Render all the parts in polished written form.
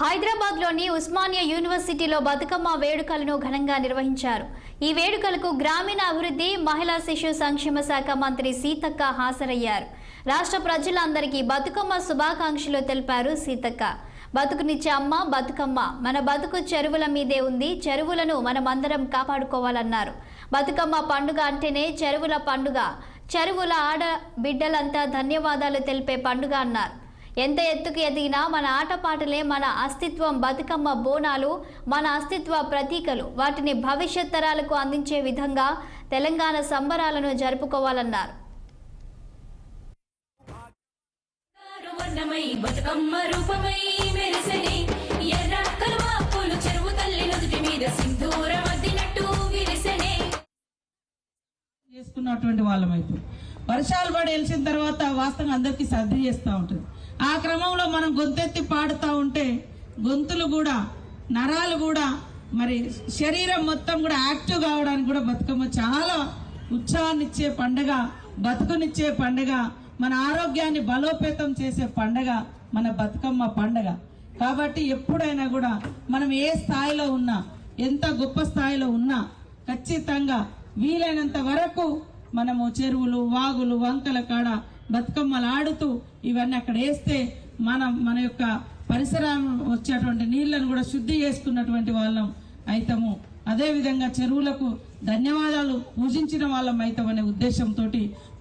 హైదరాబాద్ లోని ఉస్మానియా యూనివర్సిటీలో బతుకమ్మ వేడుకలను ఘనంగా నిర్వహించారు. ఈ వేడుకలకు గ్రామీణ అభివృద్ధి, మహిళా శిశు సంక్షేమ శాఖ మంత్రి సీతక్క హాజరయ్యారు. రాష్ట్ర ప్రజలందరికీ బతుకమ్మ శుభాకాంక్షలు తెలిపారు సీతక్క. బతుకునిచ్చే అమ్మ బతుకమ్మ, మన బతుకు చెరువుల మీదే ఉంది, చెరువులను మనమందరం కాపాడుకోవాలన్నారు. బతుకమ్మ పండుగ అంటేనే చెరువుల పండుగ, చెరువుల ఆడ బిడ్డలంతా ధన్యవాదాలు తెలిపే పండుగ అన్నారు. ఎంత ఎత్తుకు ఎదిగినా మన ఆటపాటలే మన అస్తిత్వం. బతుకమ్మ బోనాలు మన అస్తిత్వ ప్రతీకలు. వాటిని భవిష్యత్ తరాలకు అందించే విధంగా తెలంగాణ సంబరాలను జరుపుకోవాలన్నారు. చేసుకున్నటువంటి వాళ్ళమైతే వర్షాలు పడి వెలిసిన తర్వాత వాస్తవంగా అందరికీ సర్ది చేస్తూ ఉంటుంది. ఆ క్రమంలో మనం గొంతెత్తి పాడుతూ ఉంటే గొంతులు కూడా, నరాలు కూడా, మరి శరీరం మొత్తం కూడా యాక్టివ్ కావడానికి కూడా బతుకమ్మ చాలా ఉత్సాహాన్ని ఇచ్చే పండుగ, బతుకునిచ్చే పండుగ, మన ఆరోగ్యాన్ని బలోపేతం చేసే పండుగ మన బతుకమ్మ పండుగ. కాబట్టి ఎప్పుడైనా కూడా మనం ఏ స్థాయిలో ఉన్నా, ఎంత గొప్ప స్థాయిలో ఉన్నా ఖచ్చితంగా వీలైనంత వరకు మనము చెరువులు, వాగులు, వంకల కాడ బతుకమ్మలు ఆడుతూ ఇవన్నీ అక్కడ వేస్తే మన యొక్క పరిసరం వచ్చేటువంటి నీళ్లను కూడా శుద్ధి చేసుకున్నటువంటి వాళ్ళం అవుతాము. అదేవిధంగా చెరువులకు ధన్యవాదాలు పూజించిన వాళ్ళం అవుతామనే ఉద్దేశంతో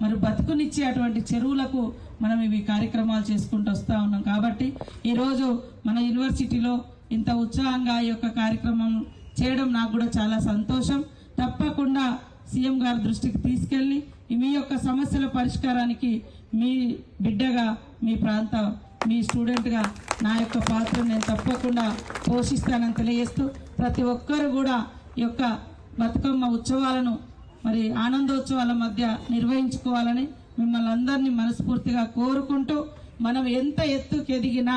మరి బతుకునిచ్చే అటువంటి చెరువులకు మనం ఇవి కార్యక్రమాలు చేసుకుంటూ వస్తూ ఉన్నాం. కాబట్టి ఈరోజు మన యూనివర్సిటీలో ఇంత ఉత్సాహంగా ఈ యొక్క కార్యక్రమం చేయడం నాకు కూడా చాలా సంతోషం. తప్పకుండా సీఎం గారి దృష్టికి తీసుకెళ్లి మీ యొక్క సమస్యల పరిష్కారానికి మీ బిడ్డగా, మీ ప్రాంత, మీ స్టూడెంట్గా నా యొక్క పాత్ర నేను తప్పకుండా పోషిస్తానని తెలియజేస్తూ ప్రతి ఒక్కరు కూడా ఈ యొక్క బతుకమ్మ ఉత్సవాలను మరి ఆనందోత్సవాల మధ్య నిర్వహించుకోవాలని మిమ్మల్ని అందరినీ మనస్ఫూర్తిగా కోరుకుంటూ, మనం ఎంత ఎత్తుకు ఎదిగినా